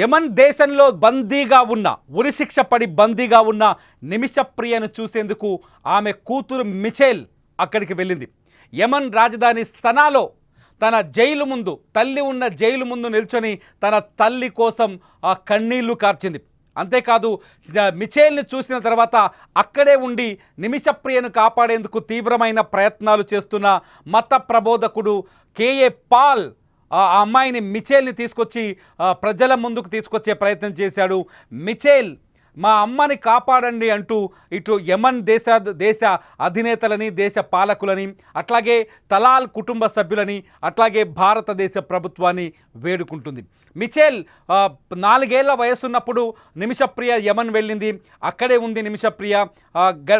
యమన్ దేశంలో బందీగా ఉన్న ఉరిశిక్ష పడి బందీగా ఉన్న నిమిషప్రియను చూసేందుకు ఆమె కూతురు మిచెల్ అక్కడికి వెళ్ళింది. యమన్ రాజధాని సనాలో తన జైలు ముందు తల్లి ఉన్న జైలు ముందు నిల్చొని తన తల్లి కోసం ఆ కన్నీళ్లు కార్చింది. అంతేకాదు మిచెల్ని చూసిన తర్వాత అక్కడే ఉండి నిమిషప్రియను కాపాడేందుకు తీవ్రమైన ప్రయత్నాలు చేస్తున్న మత ప్రబోధకుడు కేఏ పాల్ ఆ అమ్మాయిని మిచెల్ని తీసుకొచ్చి ప్రజల ముందుకు తీసుకొచ్చే ప్రయత్నం చేశాడు. మిచెల్ మా అమ్మని కాపాడండి అంటూ ఇటు యమన్ దేశ అధినేతలని, దేశ పాలకులని, అట్లాగే తలాల్ కుటుంబ సభ్యులని, అట్లాగే భారతదేశ ప్రభుత్వాన్ని వేడుకుంటుంది. మిచెల్ 4 ఏళ్ల వయసున్నప్పుడు నిమిషప్రియ యమన్ వెళ్ళింది. అక్కడే ఉంది నిమిషప్రియ.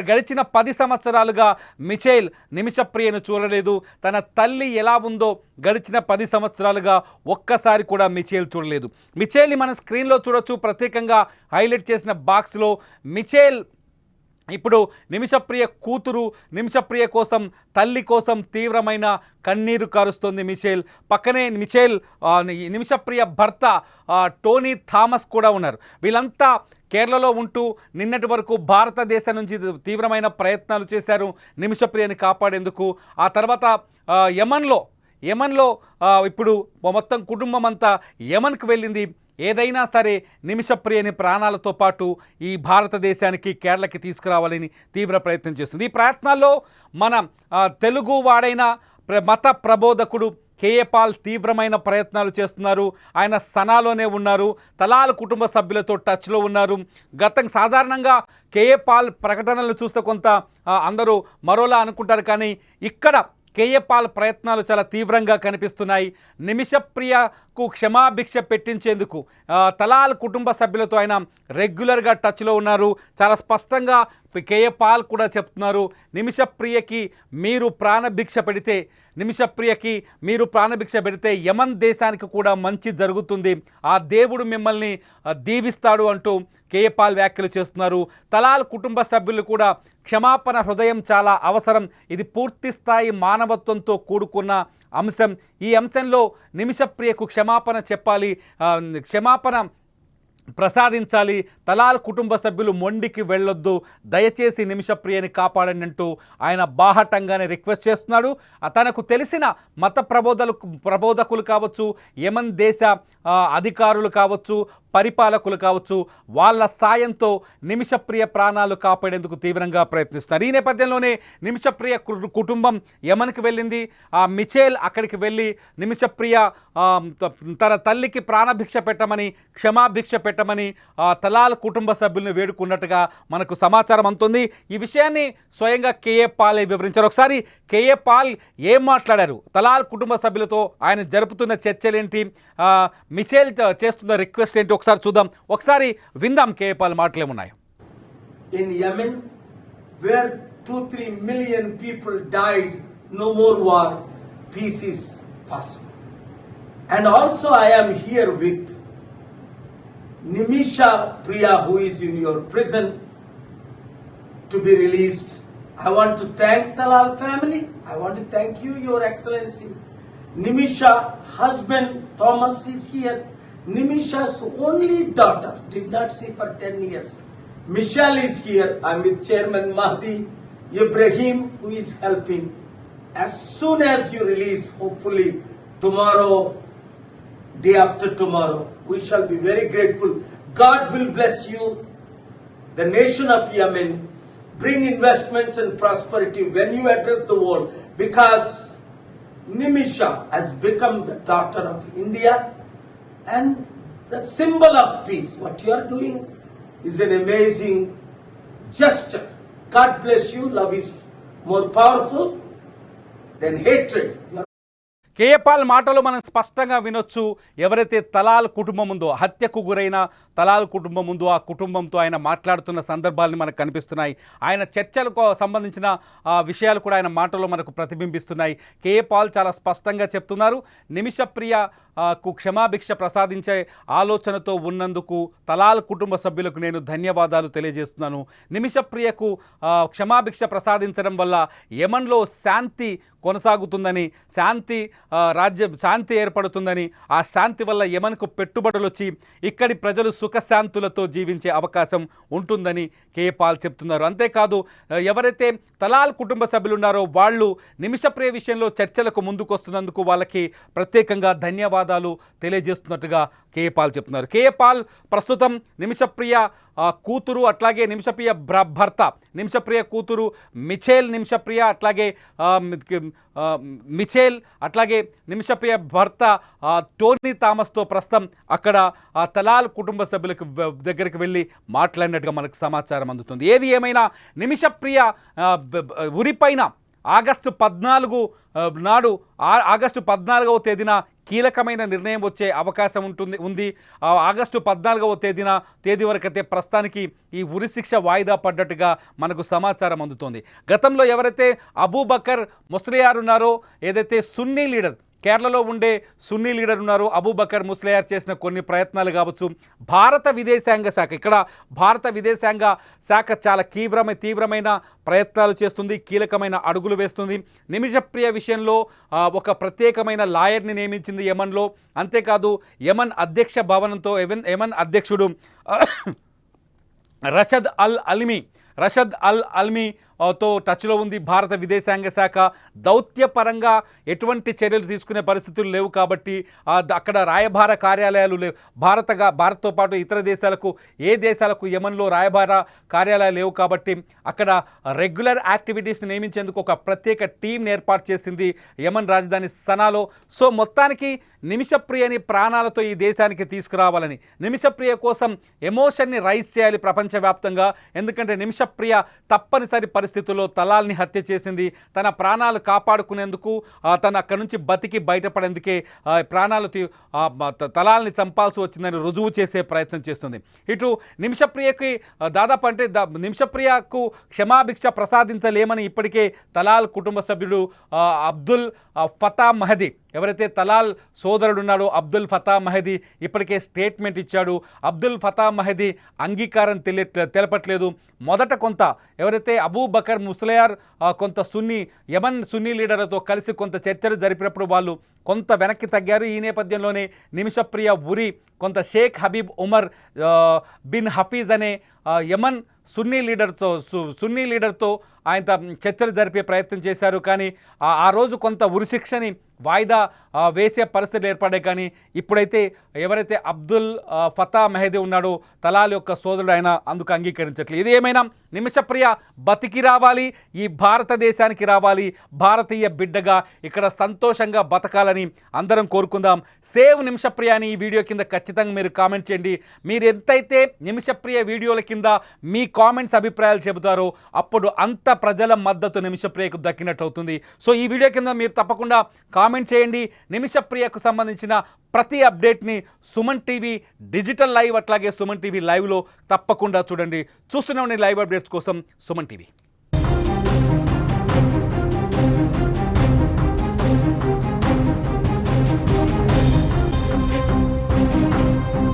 గడిచిన 10 సంవత్సరాలుగా మిచెల్ నిమిషప్రియను చూడలేదు. తన తల్లి ఎలా ఉందో గడిచిన 10 సంవత్సరాలుగా ఒక్కసారి కూడా మిచెల్ చూడలేదు. మిచెల్ని మన స్క్రీన్లో చూడొచ్చు. ప్రత్యేకంగా హైలైట్ చేసిన బాక్స్లో మిచెల్ ఇప్పుడు నిమిషప్రియ కూతురు, నిమిషప్రియ కోసం, తల్లి కోసం తీవ్రమైన కన్నీరు కారుస్తోంది మిచెల్. పక్కనే నిమిషప్రియ భర్త టోనీ థామస్ కూడా ఉన్నారు. వీళ్ళంతా కేరళలో ఉంటూ నిన్నటి వరకు భారతదేశం నుంచి తీవ్రమైన ప్రయత్నాలు చేశారు నిమిషప్రియని కాపాడేందుకు. ఆ తర్వాత యమన్లో ఇప్పుడు మొత్తం కుటుంబం అంతా యమన్కి వెళ్ళింది. ఏదైనా సరే నిమిషప్రియని ప్రాణాలతో పాటు ఈ భారతదేశానికి, కేరళకి తీసుకురావాలని తీవ్ర ప్రయత్నం చేస్తుంది. ఈ ప్రయత్నాల్లో మన తెలుగు వాడైన మత ప్రబోధకుడు కేఏ పాల్ తీవ్రమైన ప్రయత్నాలు చేస్తున్నారు. ఆయన సనాలోనే ఉన్నారు. తలాల్ కుటుంబ సభ్యులతో టచ్లో ఉన్నారు. సాధారణంగా కేఏ పాల్ ప్రకటనలు చూస్తే కొంత అందరూ మరోలా అనుకుంటారు, కానీ ఇక్కడ కేఏ పాల్ ప్రయత్నాలు చాలా తీవ్రంగా కనిపిస్తున్నాయి. నిమిషప్రియకు క్షమాభిక్ష పెట్టించేందుకు తలాల్ కుటుంబ సభ్యులతో ఆయన రెగ్యులర్గా టచ్లో ఉన్నారు. చాలా స్పష్టంగా కేఏ పాల్ కూడా చెప్తున్నారు, నిమిషప్రియకి మీరు ప్రాణభిక్ష పెడితే యమన్ దేశానికి కూడా మంచి జరుగుతుంది, ఆ దేవుడు మిమ్మల్ని దీవిస్తాడు అంటూ కేఏ పాల్ వ్యాఖ్యలు చేస్తున్నారు. తలాల్ కుటుంబ సభ్యులు కూడా క్షమాపణ హృదయం చాలా అవసరం, ఇది పూర్తి స్థాయి మానవత్వంతో కూడుకున్న అంశం, ఈ అంశంలో నిమిషప్రియకు క్షమాపణ చెప్పాలి, క్షమాపణ ప్రసాదించాలి, తలాల్ కుటుంబ సభ్యులు మొండికి వెళ్ళొద్దు, దయచేసి నిమిషప్రియని కాపాడండి అంటూ ఆయన బాహటంగానే రిక్వెస్ట్ చేస్తున్నాడు. తనకు తెలిసిన మత ప్రబోధకులు కావచ్చు, యమన్ దేశ అధికారులు కావచ్చు, పరిపాలకులు కావచ్చు, వాళ్ళ సాయంతో నిమిషప్రియ ప్రాణాలు కాపాడేందుకు తీవ్రంగా ప్రయత్నిస్తున్నారు. ఈ నేపథ్యంలోనే నిమిషప్రియ కుటుంబం యమన్కి వెళ్ళింది. ఆ మిచెల్ అక్కడికి వెళ్ళి నిమిషప్రియ తన తల్లికి ప్రాణభిక్ష పెట్టమని, క్షమాభిక్ష పెట్టమని తలాల్ కుటుంబ సభ్యులను వేడుకున్నట్టుగా మనకు సమాచారం అందుతుంది. ఈ విషయాన్ని స్వయంగా కేఏ పాల్ వివరించారు. ఒకసారి కేఏ పాల్ ఏం మాట్లాడారు, తలాల్ కుటుంబ సభ్యులతో ఆయన జరుపుతున్న చర్చలేంటి, మిచెల్ చేస్తున్న రిక్వెస్ట్ ఏంటి ఒకసారి చూద్దాం, ఒకసారి విందాం కేఏ పాల్ మాటలేమున్నాయి. In Yemen, where 2-3 million people died, no more war, peace is possible. And also I am here with Nimisha Priya, who is in your prison to be released. I want to thank Talal family. I want to thank you, Your Excellency. Nimisha husband Thomas is here. Nimisha's only daughter did not see for 10 years. Michelle is here. I'm with Chairman Mahdi Ibrahim, who is helping. As soon as you release, hopefully tomorrow, day after tomorrow, we shall be very grateful. God will bless you. The nation of Yemen bring investments and prosperity when you address the world, because Nimisha has become the daughter of India and the symbol of peace. What you are doing is an amazing gesture. God bless you. Love is more powerful than hatred. KA Paul మాటలు మనం స్పష్టంగా వినొచ్చు. ఎవరైతే Talal కుటుంబం ఉందో, హత్యకు గురైన Talal కుటుంబం ఉందో, ఆ కుటుంబంతో ఆయన మాట్లాడుతున్న సందర్భాలను మనకు కనిపిస్తున్నాయి. ఆయన చర్చలకు సంబంధించిన విషయాలు కూడా ఆయన మాటల్లో మనకు ప్రతిబింబిస్తున్నాయి. కేఏ పాల్ చాలా స్పష్టంగా చెప్తున్నారు, నిమిషప్రియకు క్షమాభిక్ష ప్రసాదించే ఆలోచనతో ఉన్నందుకు తలాల్ కుటుంబ సభ్యులకు నేను ధన్యవాదాలు తెలియజేస్తున్నాను. నిమిషప్రియకు క్షమాభిక్ష ప్రసాదించడం వల్ల యమన్లో శాంతి కొనసాగుతుందని, శాంతి ఏర్పడుతుందని, ఆ శాంతి వల్ల యెమెన్కు పెట్టుబడులు వచ్చి ఇక్కడి ప్రజలు సుఖశాంతులతో జీవించే అవకాశం ఉంటుందని కేఏ పాల్ చెప్తున్నారు. అంతేకాదు ఎవరైతే తలాల్ కుటుంబ సభ్యులు ఉన్నారో వాళ్ళు నిమిషప్రియ విషయంలో చర్చలకు ముందుకొస్తున్నందుకు వాళ్ళకి ప్రత్యేకంగా ధన్యవాదాలు తెలియజేస్తున్నట్టుగా కేఏ పాల్ చెప్తున్నారు. కేఏ పాల్ ప్రస్తుతం నిమిషప్రియ కూతురు, అట్లాగే నిమిషప్రియ భర్త, నిమిషప్రియ కూతురు నిమిషప్రియ, అట్లాగే నిమిషప్రియ భర్త టోనీ థామస్తో ప్రస్తుతం అక్కడ తలాల్ కుటుంబ సభ్యులకు దగ్గరికి వెళ్ళి మాట్లాడినట్టుగా మనకు సమాచారం అందుతుంది. ఏది ఏమైనా నిమిషప్రియ ఉరిపైన ఆగస్టు 14 నాడు ఆగస్టు 14వ తేదీన కీలకమైన నిర్ణయం వచ్చే అవకాశం ఉంది. ఆగస్టు 14వ తేదీ వరకైతే ప్రస్తుతానికి ఈ ఉరిశిక్ష వాయిదా పడ్డట్టుగా మనకు సమాచారం అందుతోంది. గతంలో ఎవరైతే అబూబకర్ ముస్లియార్ ఉన్నారో, ఏదైతే సున్నీ లీడర్, కేరళలో ఉండే సున్నీ లీడర్ ఉన్నారు అబూబకర్ ముస్లియార్ చేసిన కొన్ని ప్రయత్నాలు కావచ్చు, భారత విదేశాంగ శాఖ చాలా తీవ్రమైన ప్రయత్నాలు చేస్తుంది, కీలకమైన అడుగులు వేస్తుంది. నిమిషప్రియ విషయంలో ఒక ప్రత్యేకమైన లాయర్ని నియమించింది యెమెన్లో. అంతేకాదు యెమెన్ అధ్యక్ష భవనంతో యెమెన్ అధ్యక్షుడు రషద్ అల్ అల్మీతో టచ్లో ఉంది భారత విదేశాంగ శాఖ. దౌత్యపరంగా ఎటువంటి చర్యలు తీసుకునే పరిస్థితులు లేవు కాబట్టి అక్కడ రాయబార కార్యాలయాలు లేవు. భారత్తో పాటు ఇతర దేశాలకు యెమెన్లో రాయబార కార్యాలయాలు లేవు కాబట్టి అక్కడ రెగ్యులర్ యాక్టివిటీస్ని నియమించేందుకు ఒక ప్రత్యేక టీంని ఏర్పాటు చేసింది యెమెన్ రాజధాని సనాలో. సో మొత్తానికి నిమిషప్రియని ప్రాణాలతో ఈ దేశానికి తీసుకురావాలని, నిమిషప్రియ కోసం ఎమోషన్ని రైజ్ చేయాలి ప్రపంచవ్యాప్తంగా. ఎందుకంటే నిమిషప్రియ తప్పనిసరి పరిస్థితుల్లో తలాల్ని హత్య చేసింది. తన ప్రాణాలు కాపాడుకునేందుకు, తను అక్కడి నుంచి బతికి బయటపడేందుకే తలాల్ని చంపాల్సి వచ్చిందని రుజువు చేసే ప్రయత్నం చేస్తుంది. ఇటు నిమిషప్రియకి నిమిషప్రియకు క్షమాభిక్ష ప్రసాదించలేమని ఇప్పటికే తలాల్ కుటుంబ సభ్యుడు అబ్దుల్ ఫతా మహదీ, ఎవరైతే తలాల్ సోదరుడు ఉన్నాడో అబ్దుల్ ఫతా మహదీ ఇప్పటికే స్టేట్మెంట్ ఇచ్చాడు. అబ్దుల్ ఫతా మహదీ అంగీకారం తెలపట్లేదు. మొదట కొంత ఎవరైతే అబూబకర్ ముస్లియార్ కొంత యెమెన్ సున్నీ లీడర్లతో కలిసి కొంత చర్చలు జరిపినప్పుడు వాళ్ళు కొంత వెనక్కి తగ్గారు. ఈ నేపథ్యంలోనే నిమిషప్రియ ఉరి కొంత షేక్ హబీబ్ ఉమర్ బిన్ హఫీజ్ అనే యెమెన్ సున్నీ లీడర్తో ఆయన చర్చలు జరిపే ప్రయత్నం చేశారు. కానీ ఆ రోజు కొంత ఉరిశిక్షని వాయిదా వేసే పరిస్థితులు ఏర్పడే. కానీ ఇప్పుడైతే ఎవరైతే అబ్దుల్ ఫతా మెహదీ ఉన్నాడో తలాల్ యొక్క సోదరుడు, ఆయన అందుకు అంగీకరించట్లేదు. ఇది ఏమైనా నిమిషప్రియ బతికి రావాలి, ఈ భారతదేశానికి రావాలి, భారతీయ బిడ్డగా ఇక్కడ సంతోషంగా బతకాలని అందరం కోరుకుందాం. సేవ్ నిమిషప్రియ అని ఈ వీడియో కింద ఖచ్చితంగా మీరు కామెంట్ చేయండి. మీరు ఎంతైతే నిమిషప్రియ వీడియోల కింద మీ కామెంట్స్ అభిప్రాయాలు చెబుతారో అప్పుడు అంత ప్రజల మద్దతు నిమిషప్రియకు దక్కినట్టు అవుతుంది. సో ఈ వీడియో కింద మీరు తప్పకుండా కామెంట్ చేయండి. నిమిషప్రియకు సంబంధించిన ప్రతి అప్డేట్ని సుమన్ టీవీ డిజిటల్ లైవ్, అట్లాగే సుమన్ టీవీ లైవ్లో తప్పకుండా చూడండి. చూస్తూనే ఉండండి లైవ్ అప్డేట్స్ కోసం సుమన్ టీవీ.